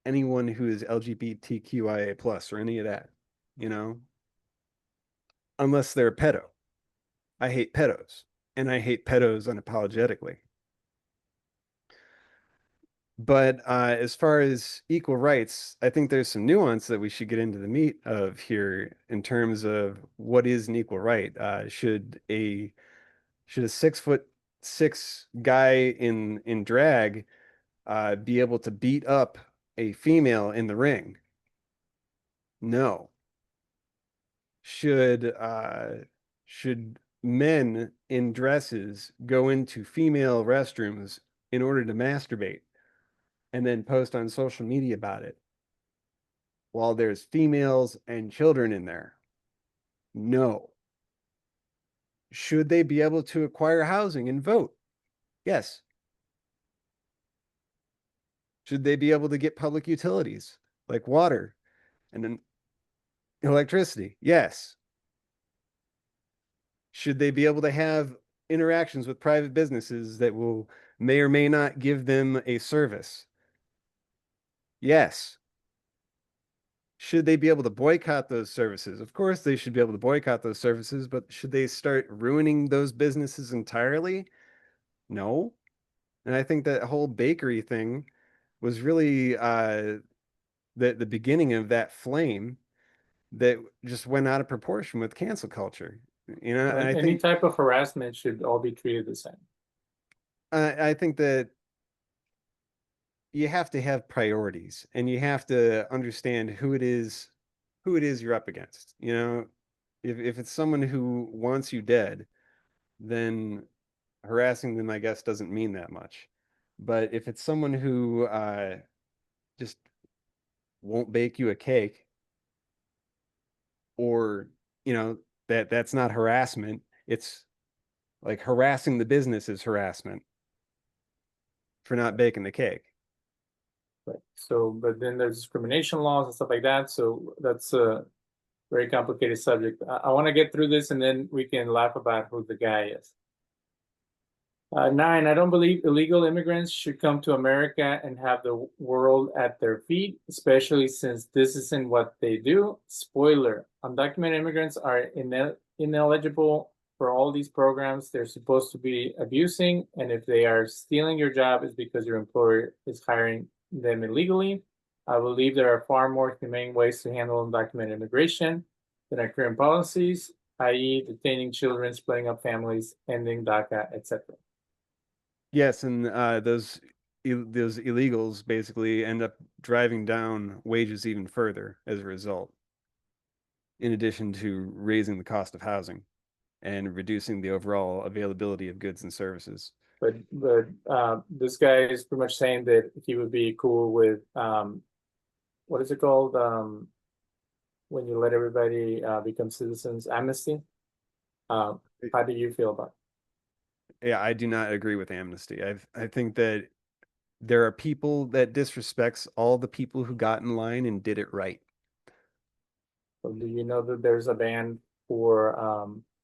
anyone who is LGBTQIA plus or any of that, you know, unless they're a pedo. I hate pedos, and I hate pedos unapologetically. But as far as equal rights, I think there's some nuance that we should get into the meat of here in terms of what is an equal right. Should a 6'6" guy in drag be able to beat up a female in the ring? No. Should men in dresses go into female restrooms in order to masturbate and then post on social media about it while there's females and children in there? No. Should they be able to acquire housing and vote? Yes. Should they be able to get public utilities like water and then electricity? Yes. Should they be able to have interactions with private businesses that will may or may not give them a service? Yes. Should they be able to boycott those services? Of course, they should be able to boycott those services, but should they start ruining those businesses entirely? No. And I think that whole bakery thing was really the beginning of that flame that just went out of proportion with cancel culture. You know, and Well, I any think type of harassment should all be treated the same. I think that you have to have priorities and you have to understand who it is you're up against. You know, if it's someone who wants you dead, then harassing them, I guess, doesn't mean that much. But if it's someone who just won't bake you a cake, or that's not harassment, it's like harassing the business is harassment for not baking the cake. Right. So, but then there's discrimination laws and stuff like that. So that's a very complicated subject. I want to get through this and then we can laugh about who the guy is. Nine, I don't believe illegal immigrants should come to America and have the world at their feet, especially since this isn't what they do. Spoiler, undocumented immigrants are ineligible for all these programs they're supposed to be abusing. And if they are stealing your job, it's because your employer is hiring them illegally. I believe there are far more humane ways to handle undocumented immigration than our current policies, i.e., detaining children, splitting up families, ending DACA, etc. Yes, and those illegals basically end up driving down wages even further as a result, in addition to raising the cost of housing and reducing the overall availability of goods and services. But this guy is pretty much saying that he would be cool with what is it called when you let everybody become citizens, amnesty. Uh, how do you feel about Yeah, I do not agree with amnesty. I think that there are people that disrespects all the people who got in line and did it right. it? So do you know that there's a ban for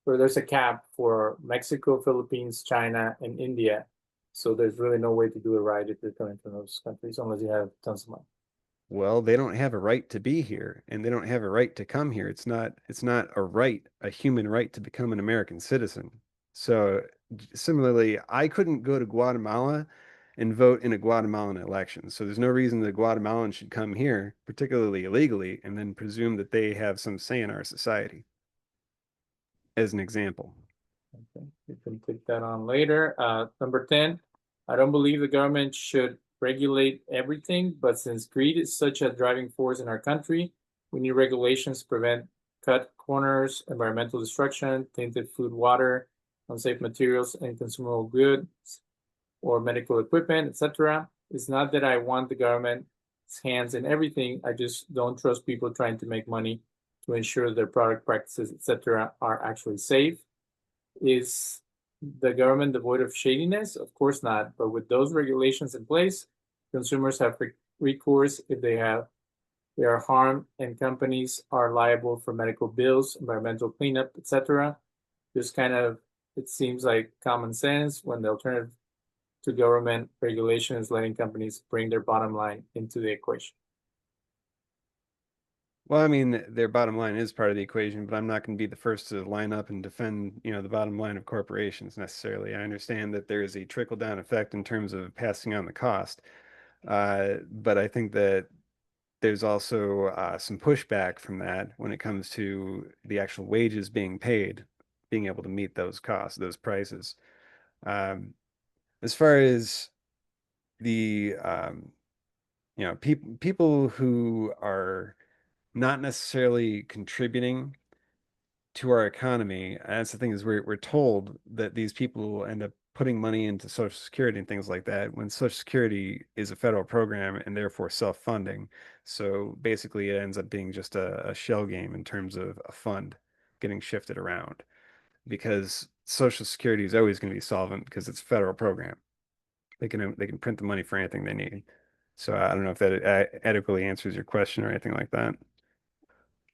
or there's a cap for Mexico, Philippines, China, and India? So there's really no way to do it right if you're coming from those countries unless you have tons of money. Well, they don't have a right to be here and they don't have a right to come here. It's not a right, a human right to become an American citizen. So similarly, I couldn't go to Guatemala and vote in a Guatemalan election. So there's no reason that Guatemalans should come here, particularly illegally, and then presume that they have some say in our society, as an example. Okay, you can click that on later. Number 10, I don't believe the government should regulate everything, but since greed is such a driving force in our country, we need regulations to prevent cut corners, environmental destruction, tainted food, water, unsafe materials, and consumable goods or medical equipment, etc. It's not that I want the government's hands in everything. I just don't trust people trying to make money to ensure their product practices, etc., are actually safe. Is the government devoid of shadiness? Of course not. But with those regulations in place, consumers have recourse if they are harmed, and companies are liable for medical bills, environmental cleanup, etc. Just kind of it seems like common sense when the alternative to government regulation is letting companies bring their bottom line into the equation. Well, I mean, their bottom line is part of the equation, but I'm not going to be the first to line up and defend, the bottom line of corporations necessarily. I understand that there is a trickle-down effect in terms of passing on the cost, but I think that there's also some pushback from that when it comes to the actual wages being paid, being able to meet those costs, those prices. Um, as far as the, people who are not necessarily contributing to our economy. That's the thing is we're told that these people will end up putting money into Social Security and things like that when Social Security is a federal program and therefore self-funding. So basically it ends up being just a shell game in terms of a fund getting shifted around because Social Security is always going to be solvent because it's a federal program. They can print the money for anything they need. So I don't know if that adequately answers your question or anything like that.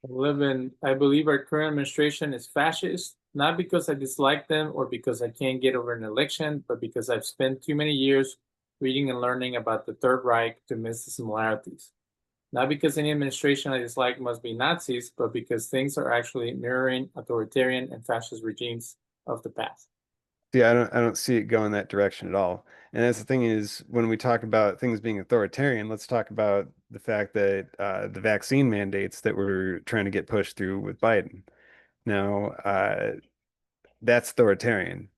I believe our current administration is fascist, not because I dislike them or because I can't get over an election, but because I've spent too many years reading and learning about the Third Reich to miss the similarities. Not because any administration I dislike must be Nazis, but because things are actually mirroring authoritarian and fascist regimes of the past. See, I don't see it going that direction at all. And that's the thing is when we talk about things being authoritarian, let's talk about the fact that the vaccine mandates that we're trying to get pushed through with Biden. Now, that's authoritarian.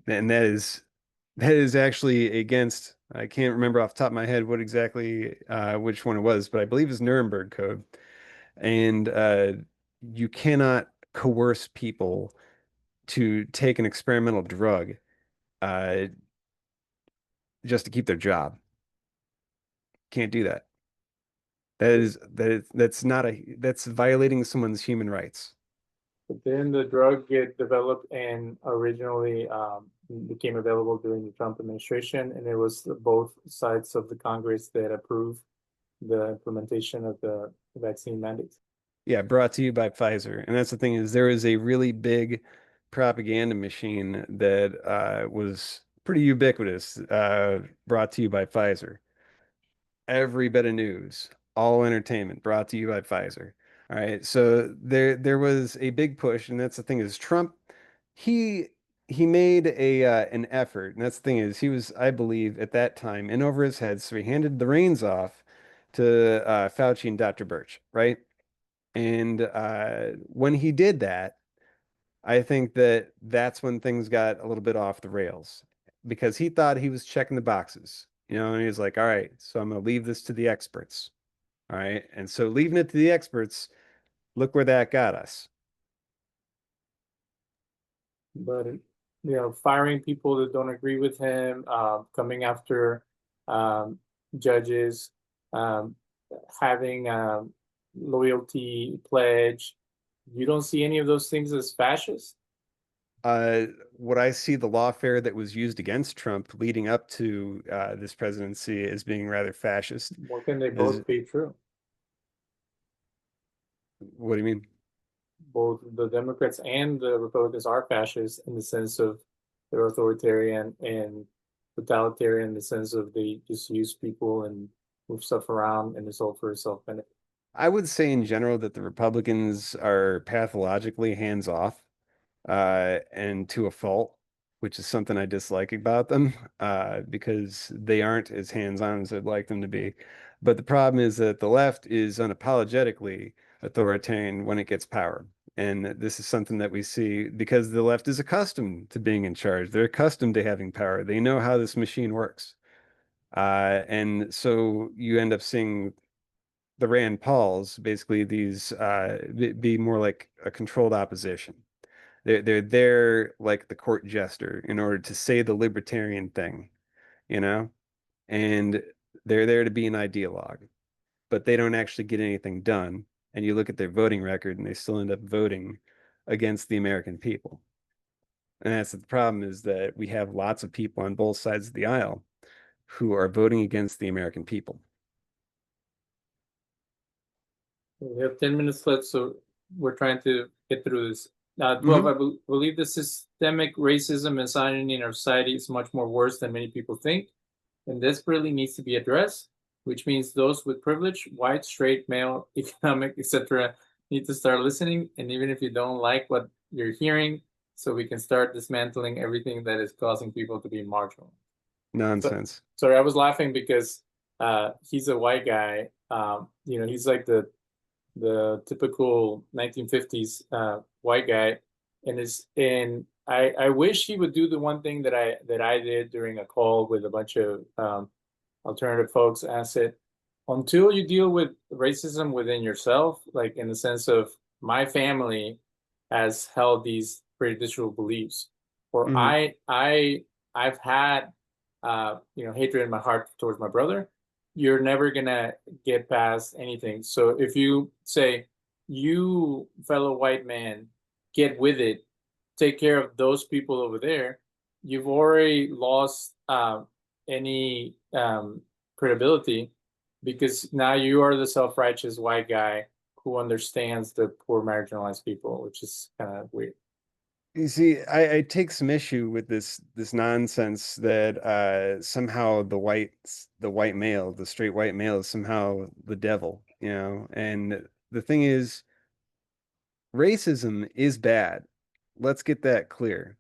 And that is actually against, I can't remember off the top of my head what exactly which one it was, but I believe it's Nuremberg Code. And you cannot coerce people to take an experimental drug uh, just to keep their job. Can't do that. That's violating someone's human rights. But then the drug get developed and originally became available during the Trump administration, and it was both sides of the Congress that approved the implementation of the vaccine mandates. Yeah, brought to you by Pfizer. And that's the thing is there is a really big propaganda machine that was pretty ubiquitous, brought to you by Pfizer. Every bit of news, all entertainment brought to you by Pfizer. All right. So there was a big push, and that's the thing is Trump, he he made a an effort, and that's the thing is he was, I believe, at that time in over his head, so he handed the reins off to Fauci and Dr. Birch, right? And when he did that, I think that that's when things got a little bit off the rails because he thought he was checking the boxes, and he was like, all right, so I'm going to leave this to the experts. All right. And so leaving it to the experts, look where that got us. But firing people that don't agree with him, coming after um, judges, um, having loyalty pledge. You don't see any of those things as fascist? What I see the lawfare that was used against Trump leading up to this presidency as being rather fascist. What can they As both be true? what do you mean? Both the Democrats and the Republicans are fascist in the sense of they're authoritarian and totalitarian in the sense of they just use people and move stuff around and it's all for self-benefit. I would say in general that the Republicans are pathologically hands off, and to a fault, which is something I dislike about them, because they aren't as hands-on as I'd like them to be. But the problem is that the left is unapologetically authoritarian when it gets power. And this is something that we see because the left is accustomed to being in charge. They're accustomed to having power. They know how this machine works. And so you end up seeing the Rand Pauls, basically these be more like a controlled opposition. They're there like the court jester in order to say the libertarian thing, you know? And they're there to be an ideologue, but they don't actually get anything done. And you look at their voting record and they still end up voting against the American people. And that's the problem is that we have lots of people on both sides of the aisle who are voting against the American people. We have 10 minutes left, so we're trying to get through this. 12, Hmm. believe the systemic racism and misogyny in our society is much more worse than many people think and desperately needs to be addressed, which means those with privilege, white, straight, male, economic, etc., need to start listening. And even if you don't like what you're hearing, so we can start dismantling everything that is causing people to be marginal. So, Nonsense. sorry, I was laughing because he's a white guy. He's like the typical 1950s white guy, and I wish he would do the one thing that I did during a call with a bunch of alternative folks. I said, until you deal with racism within yourself, like in the sense of my family has held these prejudicial beliefs, or Hmm. I've had hatred in my heart towards my brother. You're never gonna get past anything. So if you say, you fellow white man, get with it, take care of those people over there, you've already lost any credibility because now you are the self-righteous white guy who understands the poor marginalized people, which is kind of weird. You see, I take some issue with this nonsense that somehow the white male, the straight white male is somehow the devil, And the thing is, racism is bad. Let's get that clear.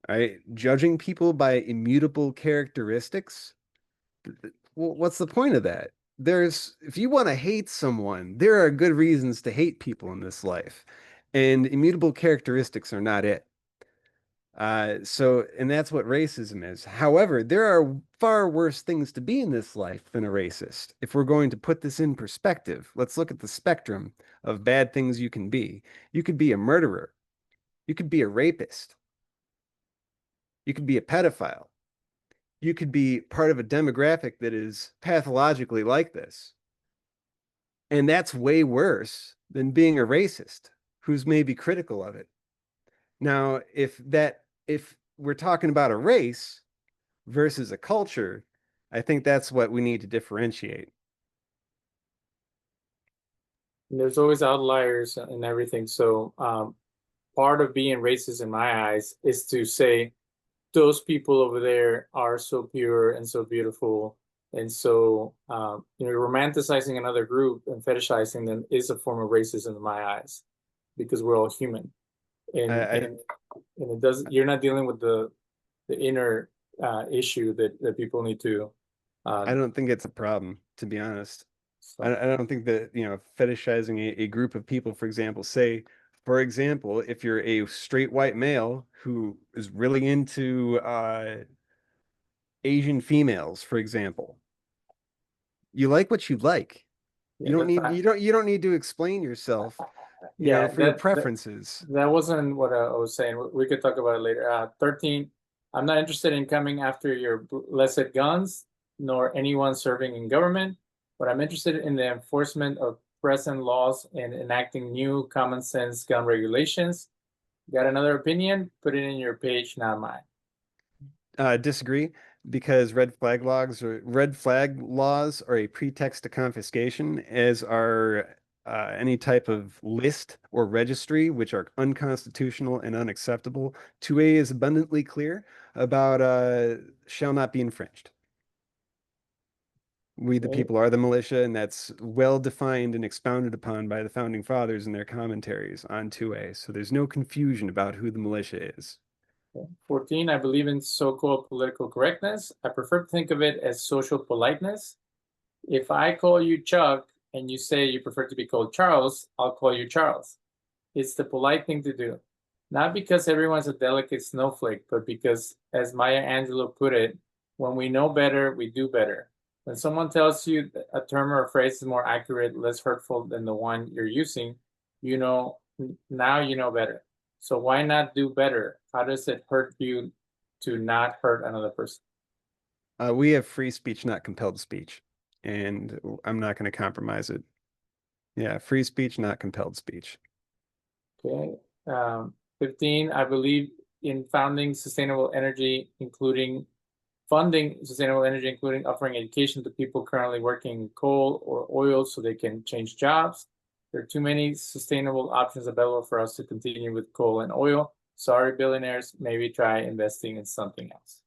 All right? Judging people by immutable characteristics, well, what's the point of that? If you want to hate someone, there are good reasons to hate people in this life, and immutable characteristics are not it. And that's what racism is. However, there are far worse things to be in this life than a racist. If we're going to put this in perspective, let's look at the spectrum of bad things you can be. You could be a murderer. You could be a rapist. You could be a pedophile. You could be part of a demographic that is pathologically like this. And that's way worse than being a racist who's maybe critical of it. Now, if we're talking about a race, versus a culture, I think that's what we need to differentiate. And there's always outliers and everything. So part of being racist in my eyes is to say those people over there are so pure and so beautiful. And so, romanticizing another group and fetishizing them is a form of racism in my eyes, because we're all human. And I, and it does. You're not dealing with the inner issue that people need to. I Um, don't think it's a problem, to be honest. so I don't think that, fetishizing a group of people, for example, say, for example, if you're a straight white male who is really into Asian females, for example, you like what you like. yeah, that's not. You don't need to explain yourself, Yeah, for your preferences. that wasn't what I was saying. We could talk about it later. 13, I'm not interested in coming after your blessed guns, nor anyone serving in government, but I'm interested in the enforcement of present laws and enacting new common sense gun regulations. Got another opinion? Put it in your page, not mine. Disagree because red flag laws are a pretext to confiscation, as are any type of list or registry, which are unconstitutional and unacceptable. 2A is abundantly clear about shall not be infringed. We the Okay. people are the militia, and that's well defined and expounded upon by the founding fathers in their commentaries on 2A. So there's no confusion about who the militia is. 14, I believe in so-called political correctness. I prefer to think of it as social politeness. If I call you Chuck and you say you prefer to be called Charles, I'll call you Charles. It's the polite thing to do. Not because everyone's a delicate snowflake, but because, as Maya Angelou put it, when we know better, we do better. When someone tells you a term or a phrase is more accurate, less hurtful than the one you're using, you know, now you know better. So why not do better? How does it hurt you to not hurt another person? We have free speech, not compelled speech, and I'm not going to compromise it. Yeah, free speech, not compelled speech. Okay. 15, I believe in founding sustainable energy, including funding sustainable energy, including offering education to people currently working in coal or oil so they can change jobs. There are too many sustainable options available for us to continue with coal and oil. Sorry, billionaires, maybe try investing in something else.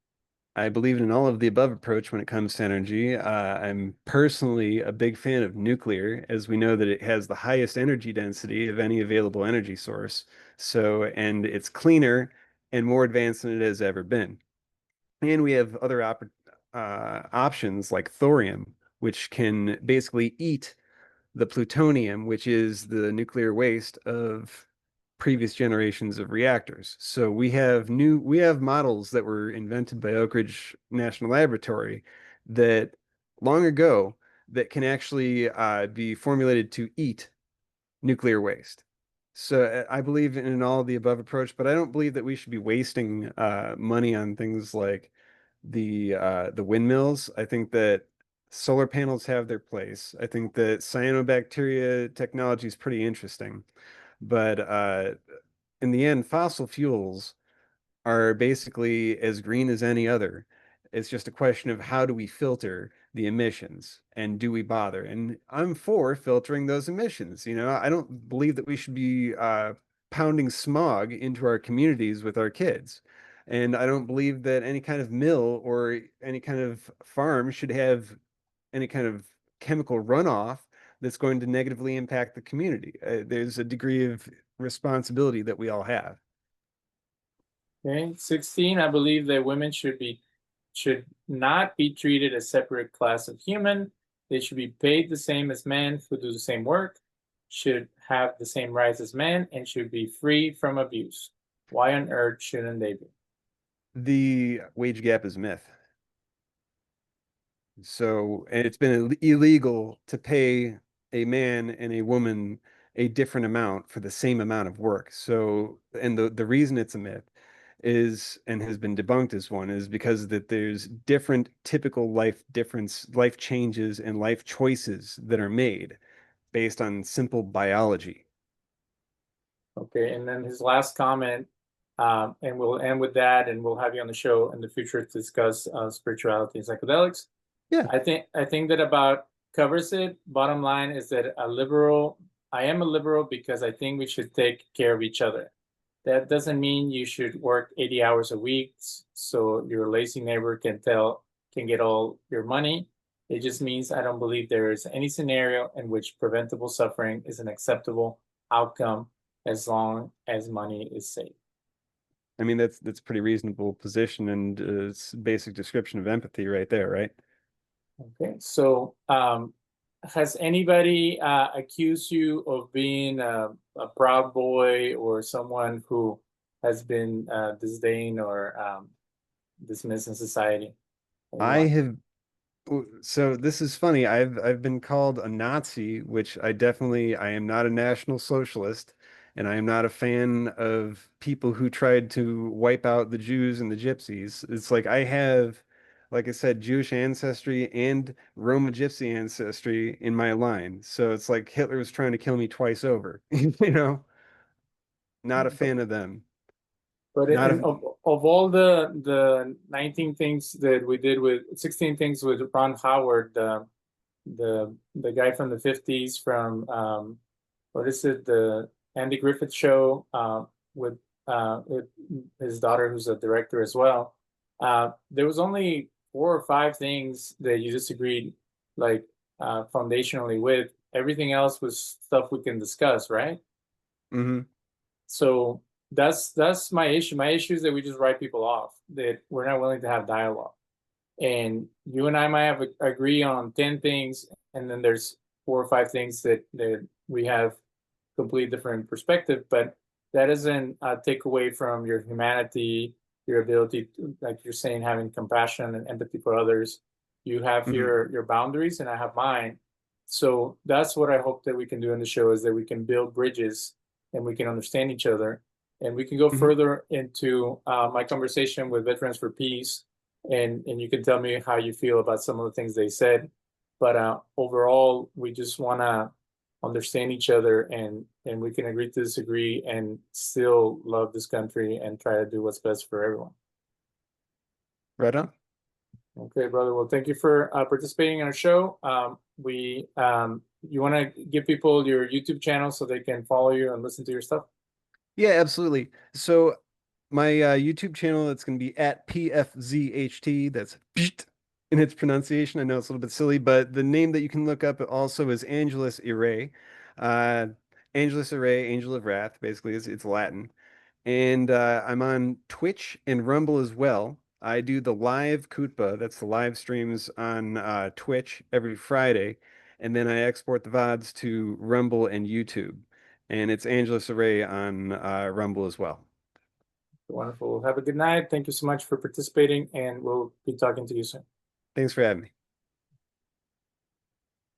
I believe in all of the above approach when it comes to energy. I'm personally a big fan of nuclear, as we know that it has the highest energy density of any available energy source. So, and it's cleaner and more advanced than it has ever been. And we have other options like thorium, which can basically eat the plutonium, which is the nuclear waste of previous generations of reactors. So we have models that were invented by Oak Ridge National Laboratory that long ago that can actually be formulated to eat nuclear waste. So I believe in all of the above approach, but I don't believe that we should be wasting money on things like the windmills. I think that solar panels have their place. I think that cyanobacteria technology is pretty interesting, but in the end, fossil fuels are basically as green as any other. It's just a question of how do we filter the emissions and do we bother? And I'm for filtering those emissions. I don't believe that we should be pounding smog into our communities with our kids. And I don't believe that any kind of mill or any kind of farm should have any kind of chemical runoff that's going to negatively impact the community. There's a degree of responsibility that we all have. Okay. 16, I believe that women should not be treated as separate class of human. They should be paid the same as men who do the same work, should have the same rights as men, and should be free from abuse. Why on earth shouldn't they be? The wage gap is myth. So, and it's been illegal to pay a man and a woman a different amount for the same amount of work. So, and the reason it's a myth is, and has been debunked as one, is because that there's different typical life changes and life choices that are made based on simple biology. Okay, and then his last comment, and we'll end with that, and we'll have you on the show in the future to discuss spirituality and psychedelics. Yeah. I think that about covers it. Bottom line is that I am a liberal because I think we should take care of each other. That doesn't mean you should work 80 hours a week so your lazy neighbor can get all your money. It just means I don't believe there is any scenario in which preventable suffering is an acceptable outcome as long as money is safe. I mean, that's pretty reasonable position, and it's a basic description of empathy right there, right? Okay, so has anybody accused you of being a proud boy or someone who has been disdained or dismissed in society? I Anyone? have So this is funny. I've been called a Nazi, which I am not a National Socialist, and I am not a fan of people who tried to wipe out the Jews and the Gypsies. It's like I have, like I said, Jewish ancestry and Roma Gypsy ancestry in my line. So it's like Hitler was trying to kill me twice over. You know, not a fan of them. But Not in, a of all the 19 things that we did with 16 things with Ron Howard, the guy from the 50s from what is it, the Andy Griffith show with his daughter who's a director as well. There was only 4 or 5 things that you disagreed like foundationally with. Everything else was stuff we can discuss, right? Mhm. So that's my issue. My issue is that we just write people off, that we're not willing to have dialogue. And you and I might have agree on 10 things, and then there's 4 or 5 things that we have completely different perspective, but that doesn't take away from your humanity, your ability to, like you're saying, having compassion and empathy for others. You have Mhm. your boundaries, and I have mine. So that's what I hope that we can do in the show, is that we can build bridges and we can understand each other, and we can go Mhm. further into my conversation with Veterans for Peace, and you can tell me how you feel about some of the things they said. But overall, we just want to understand each other, and we can agree to disagree and still love this country and try to do what's best for everyone. Right on. Okay, brother. Well, thank you for participating in our show. You want to give people your YouTube channel so they can follow you and listen to your stuff? Yeah, absolutely. So my YouTube channel, that's going to be at PFZHT. That's psht in its pronunciation. I know it's a little bit silly, but the name that you can look up also is Angelus Irae. Uh, Angelus Irae, Angel of Wrath, basically, it's Latin. And I'm on Twitch and Rumble as well. I do the live Kutba, that's the live streams on Twitch every Friday, and then I export the VODs to Rumble and YouTube. And it's Angelus Array on Rumble as well. Wonderful. Have a good night. Thank you so much for participating, and we'll be talking to you soon. Thanks for having me.